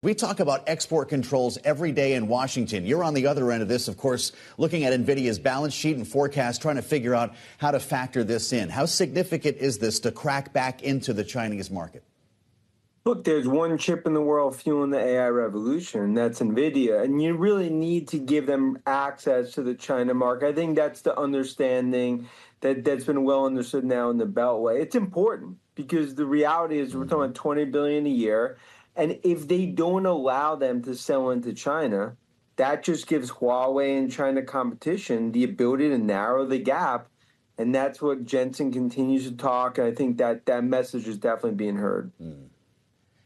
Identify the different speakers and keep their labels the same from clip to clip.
Speaker 1: We talk about export controls every day in Washington. You're on the other end of this, of course, looking at Nvidia's balance sheet and forecast, trying to figure out how to factor this in. How significant is this to crack back into the Chinese market?
Speaker 2: Look, there's one chip in the world fueling the AI revolution, that's Nvidia, and you really need to give them access to the China market. I think that's the understanding that's been well understood now in the Beltway. It's important because the reality is we're talking about $20 billion a year. And if they don't allow them to sell into China, that just gives Huawei and China competition the ability to narrow the gap. And that's what Jensen continues to talk. And I think that message is definitely being heard.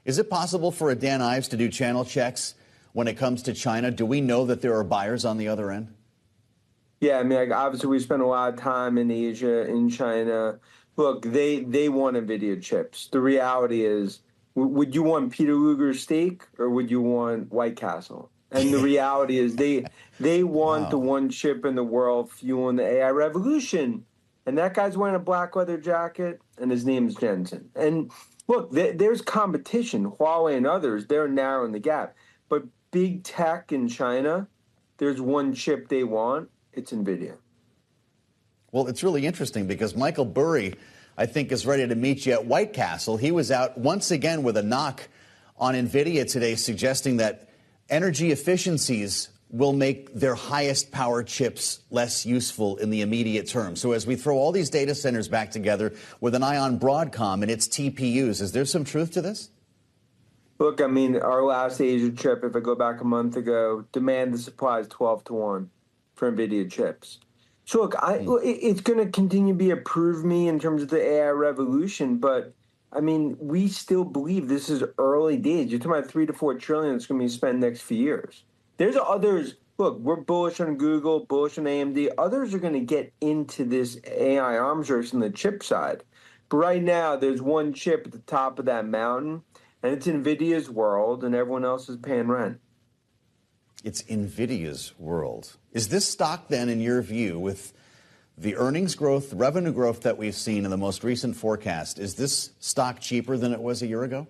Speaker 1: Is it possible for a Dan Ives to do channel checks when it comes to China? Do we know that there are buyers on the other end?
Speaker 2: Yeah, I mean, like, obviously we spend a lot of time in Asia, in China. Look, they want NVIDIA chips. The reality is, would you want Peter Luger's steak or would you want White Castle? And the reality is they want the one chip in the world fueling the AI revolution. And that guy's wearing a black leather jacket, and his name is Jensen. And look, there's competition. Huawei and others, they're narrowing the gap. But big tech in China, there's one chip they want. It's NVIDIA.
Speaker 1: Well, it's really interesting because Michael Burry, I think, is ready to meet you at White Castle. He was out once again with a knock on NVIDIA today, suggesting that energy efficiencies will make their highest power chips less useful in the immediate term. So as we throw all these data centers back together with an eye on Broadcom and its TPUs, is there some truth to this?
Speaker 2: Look, I mean, our last Asia trip, if I go back a month ago, demand to supply is 12-1 for NVIDIA chips. So look, it's going to continue to be a prove me in terms of the AI revolution, but I mean, we still believe this is early days. You're talking about $3 to $4 trillion that's going to be spent next few years. There's others. Look, we're bullish on Google, bullish on AMD. Others are going to get into this AI arms race on the chip side. But right now, there's one chip at the top of that mountain, and it's NVIDIA's world, and everyone else is paying rent.
Speaker 1: It's NVIDIA's world. Is this stock then, in your view, with the earnings growth, revenue growth that we've seen in the most recent forecast, is this stock cheaper than it was a year ago?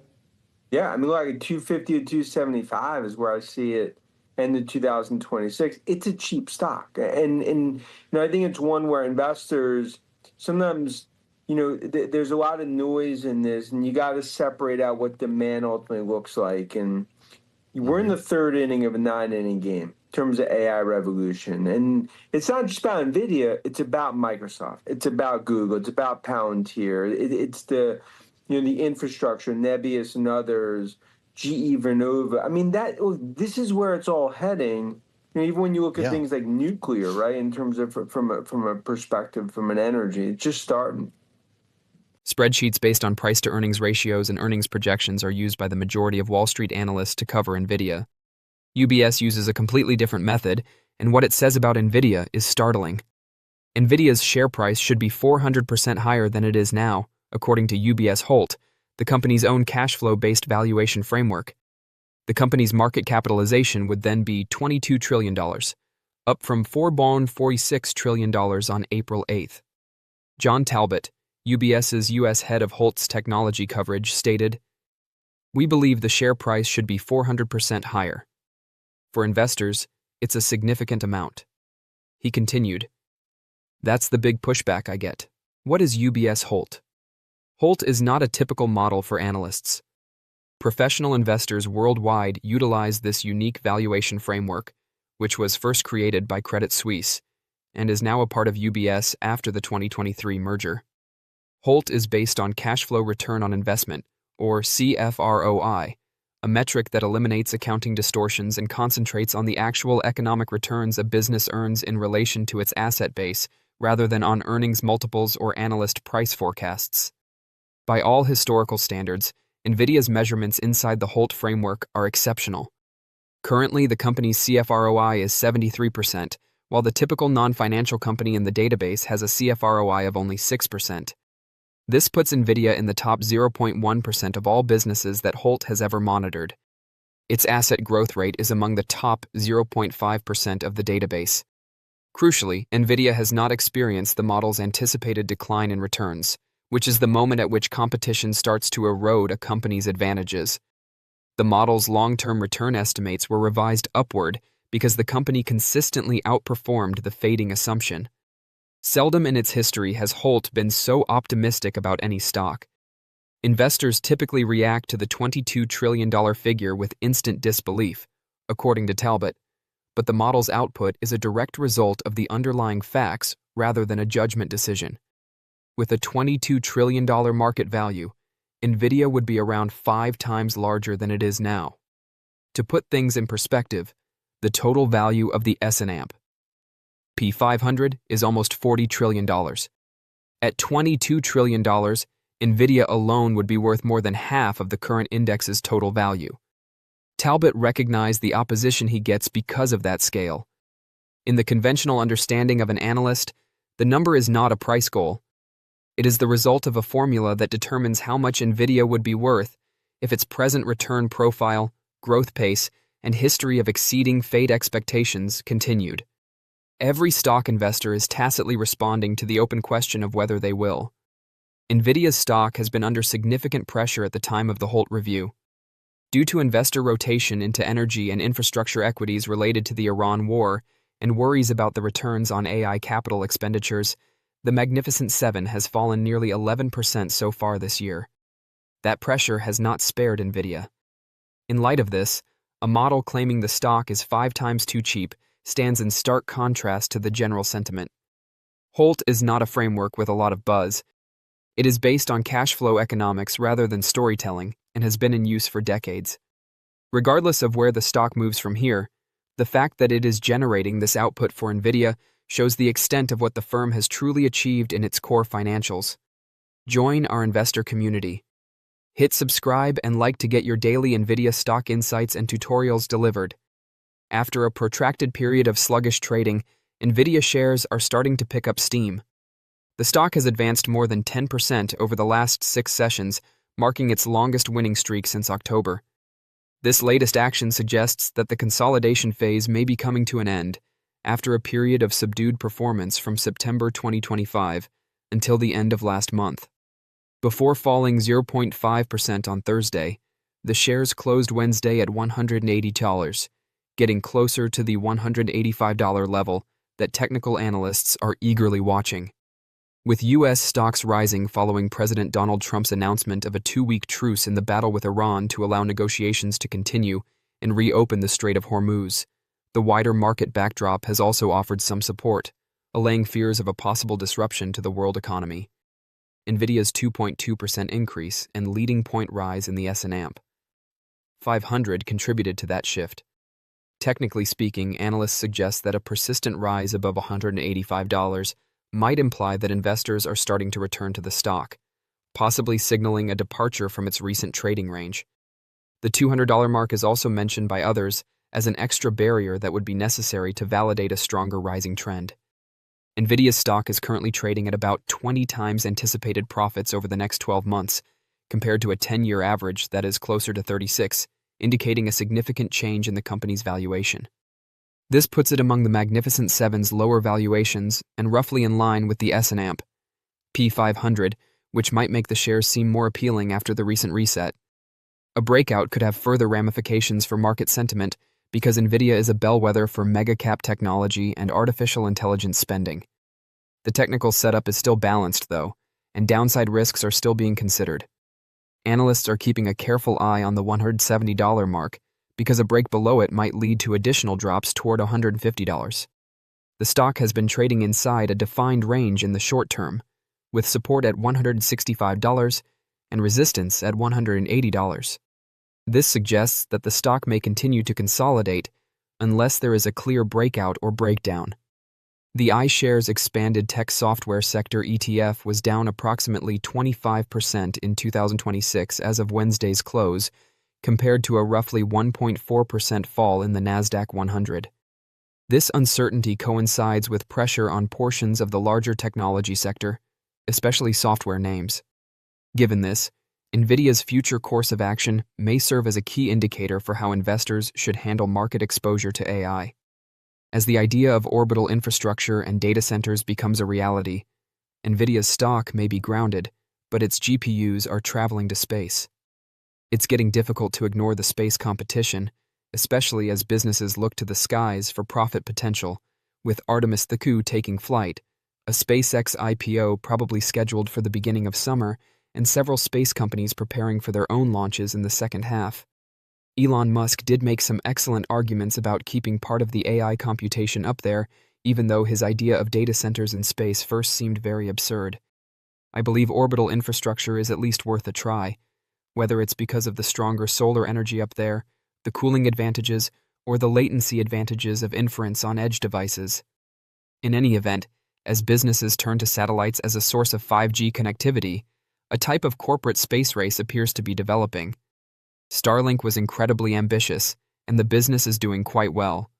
Speaker 2: Yeah, I mean, like 250 to 275 is where I see it end in 2026. It's a cheap stock. And you know, I think it's one where investors sometimes, you know, there's a lot of noise in this, and you got to separate out what demand ultimately looks like. And we're in the third inning of a 9-inning game in terms of AI revolution. And it's not just about NVIDIA, it's about Microsoft. It's about Google. It's about Palantir. It's the, you know, the infrastructure, Nebius and others, GE Vernova. I mean, this is where it's all heading. You know, even when you look at things like nuclear, right, in terms of from a perspective, from an energy, it's just starting.
Speaker 3: Spreadsheets based on price-to-earnings ratios and earnings projections are used by the majority of Wall Street analysts to cover NVIDIA. UBS uses a completely different method, and what it says about NVIDIA is startling. NVIDIA's share price should be 400% higher than it is now, according to UBS Holt, the company's own cash flow-based valuation framework. The company's market capitalization would then be $22 trillion, up from $46 trillion on April 8th. John Talbot, UBS's U.S. head of Holt's technology coverage, stated, "We believe the share price should be 400% higher. For investors, it's a significant amount." He continued, "That's the big pushback I get. What is UBS Holt? Holt is not a typical model for analysts. Professional investors worldwide utilize this unique valuation framework, which was first created by Credit Suisse and is now a part of UBS after the 2023 merger. Holt is based on cash flow return on investment, or CFROI, a metric that eliminates accounting distortions and concentrates on the actual economic returns a business earns in relation to its asset base, rather than on earnings multiples or analyst price forecasts. By all historical standards, NVIDIA's measurements inside the Holt framework are exceptional. Currently, the company's CFROI is 73%, while the typical non-financial company in the database has a CFROI of only 6%. This puts NVIDIA in the top 0.1% of all businesses that Holt has ever monitored. Its asset growth rate is among the top 0.5% of the database. Crucially, NVIDIA has not experienced the model's anticipated decline in returns, which is the moment at which competition starts to erode a company's advantages. The model's long-term return estimates were revised upward because the company consistently outperformed the fading assumption. Seldom in its history has Holt been so optimistic about any stock. Investors typically react to the $22 trillion figure with instant disbelief, according to Talbot, but the model's output is a direct result of the underlying facts rather than a judgment decision. With a $22 trillion market value, Nvidia would be around 5 times larger than it is now. To put things in perspective, the total value of the S&P 500 is almost $40 trillion. At $22 trillion, Nvidia alone would be worth more than half of the current index's total value. Talbot recognized the opposition he gets because of that scale. In the conventional understanding of an analyst, the number is not a price goal. It is the result of a formula that determines how much Nvidia would be worth if its present return profile, growth pace, and history of exceeding fade expectations continued. Every stock investor is tacitly responding to the open question of whether they will. Nvidia's stock has been under significant pressure at the time of the Holt review. Due to investor rotation into energy and infrastructure equities related to the Iran war and worries about the returns on AI capital expenditures, the Magnificent Seven has fallen nearly 11% so far this year. That pressure has not spared Nvidia. In light of this, a model claiming the stock is 5 times too cheap stands in stark contrast to the general sentiment. Holt is not a framework with a lot of buzz. It is based on cash flow economics rather than storytelling and has been in use for decades. Regardless of where the stock moves from here, the fact that it is generating this output for Nvidia shows the extent of what the firm has truly achieved in its core financials. Join our investor community. Hit subscribe and like to get your daily Nvidia stock insights and tutorials delivered. After a protracted period of sluggish trading, Nvidia shares are starting to pick up steam. The stock has advanced more than 10% over the last 6 sessions, marking its longest winning streak since October. This latest action suggests that the consolidation phase may be coming to an end after a period of subdued performance from September 2025 until the end of last month. Before falling 0.5% on Thursday, the shares closed Wednesday at $180, getting closer to the $185 level that technical analysts are eagerly watching. With U.S. stocks rising following President Donald Trump's announcement of a 2-week truce in the battle with Iran to allow negotiations to continue and reopen the Strait of Hormuz, the wider market backdrop has also offered some support, allaying fears of a possible disruption to the world economy. Nvidia's 2.2% increase and leading point rise in the S&P 500 contributed to that shift. Technically speaking, analysts suggest that a persistent rise above $185 might imply that investors are starting to return to the stock, possibly signaling a departure from its recent trading range. The $200 mark is also mentioned by others as an extra barrier that would be necessary to validate a stronger rising trend. Nvidia's stock is currently trading at about 20 times anticipated profits over the next 12 months, compared to a 10-year average that is closer to 36, indicating a significant change in the company's valuation. This puts it among the Magnificent Seven's lower valuations and roughly in line with the S&P 500, which might make the shares seem more appealing after the recent reset. A breakout could have further ramifications for market sentiment because Nvidia is a bellwether for mega-cap technology and artificial intelligence spending. The technical setup is still balanced, though, and downside risks are still being considered. Analysts are keeping a careful eye on the $170 mark because a break below it might lead to additional drops toward $150. The stock has been trading inside a defined range in the short term, with support at $165 and resistance at $180. This suggests that the stock may continue to consolidate unless there is a clear breakout or breakdown. The iShares Expanded Tech Software Sector ETF was down approximately 25% in 2026 as of Wednesday's close, compared to a roughly 1.4% fall in the Nasdaq 100. This uncertainty coincides with pressure on portions of the larger technology sector, especially software names. Given this, Nvidia's future course of action may serve as a key indicator for how investors should handle market exposure to AI. As the idea of orbital infrastructure and data centers becomes a reality, Nvidia's stock may be grounded, but its GPUs are traveling to space. It's getting difficult to ignore the space competition, especially as businesses look to the skies for profit potential, with Artemis II taking flight, a SpaceX IPO probably scheduled for the beginning of summer, and several space companies preparing for their own launches in the second half. Elon Musk did make some excellent arguments about keeping part of the AI computation up there, even though his idea of data centers in space first seemed very absurd. I believe orbital infrastructure is at least worth a try, whether it's because of the stronger solar energy up there, the cooling advantages, or the latency advantages of inference on edge devices. In any event, as businesses turn to satellites as a source of 5G connectivity, a type of corporate space race appears to be developing. Starlink was incredibly ambitious, and the business is doing quite well.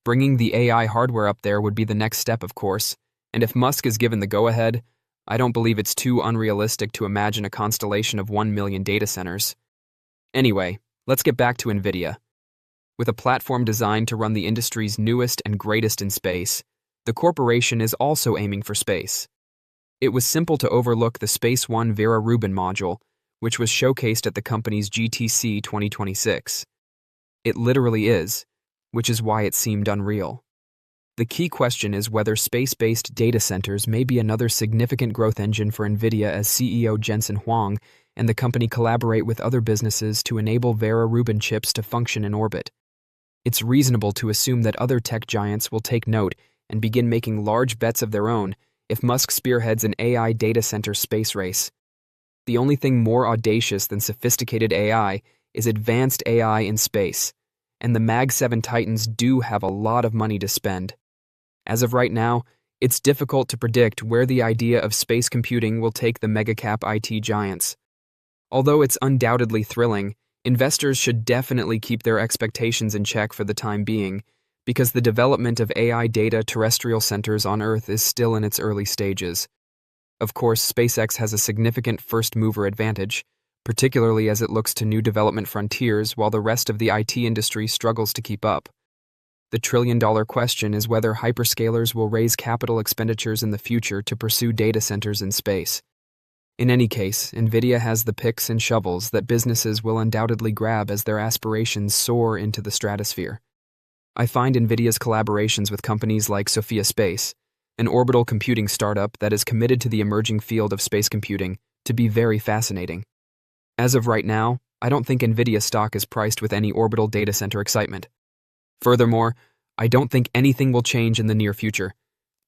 Speaker 3: Bringing the AI hardware up there would be the next step, of course, and if Musk is given the go-ahead, I don't believe it's too unrealistic to imagine a constellation of 1 million data centers. Anyway, let's get back to Nvidia. With a platform designed to run the industry's newest and greatest in space, the corporation is also aiming for space. It was simple to overlook the Space One Vera Rubin module, which was showcased at the company's GTC 2026. It literally is, which is why it seemed unreal. The key question is whether space-based data centers may be another significant growth engine for Nvidia as CEO Jensen Huang and the company collaborate with other businesses to enable Vera Rubin chips to function in orbit. It's reasonable to assume that other tech giants will take note and begin making large bets of their own if Musk spearheads an AI data center space race. The only thing more audacious than sophisticated AI is advanced AI in space, and the Mag 7 Titans do have a lot of money to spend. As of right now, it's difficult to predict where the idea of space computing will take the mega-cap IT giants. Although it's undoubtedly thrilling, investors should definitely keep their expectations in check for the time being, because the development of AI data terrestrial centers on Earth is still in its early stages. Of course, SpaceX has a significant first-mover advantage, particularly as it looks to new development frontiers while the rest of the IT industry struggles to keep up. The trillion-dollar question is whether hyperscalers will raise capital expenditures in the future to pursue data centers in space. In any case, Nvidia has the picks and shovels that businesses will undoubtedly grab as their aspirations soar into the stratosphere. I find Nvidia's collaborations with companies like Sophia Space, an orbital computing startup that is committed to the emerging field of space computing, to be very fascinating. As of right now, I don't think Nvidia stock is priced with any orbital data center excitement. Furthermore, I don't think anything will change in the near future,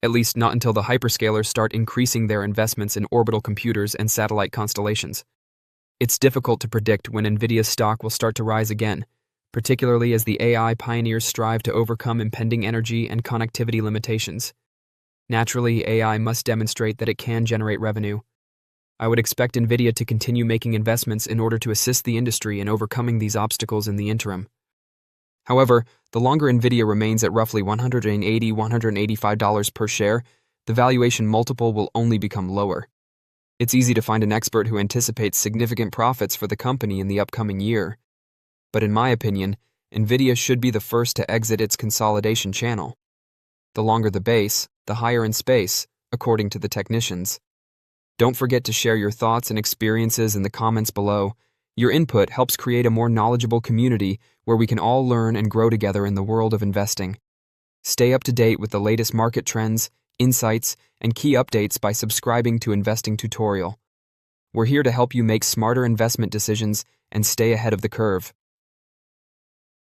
Speaker 3: at least not until the hyperscalers start increasing their investments in orbital computers and satellite constellations. It's difficult to predict when Nvidia's stock will start to rise again, particularly as the AI pioneers strive to overcome impending energy and connectivity limitations. Naturally, AI must demonstrate that it can generate revenue. I would expect Nvidia to continue making investments in order to assist the industry in overcoming these obstacles in the interim. However, the longer Nvidia remains at roughly $185 per share, the valuation multiple will only become lower. It's easy to find an expert who anticipates significant profits for the company in the upcoming year. But in my opinion, Nvidia should be the first to exit its consolidation channel. The longer the base, the higher in space, according to the technicians. Don't forget to share your thoughts and experiences in the comments below. Your input helps create a more knowledgeable community where we can all learn and grow together in the world of investing. Stay up to date with the latest market trends, insights, and key updates by subscribing to Investing Tutorial. We're here to help you make smarter investment decisions and stay ahead of the curve.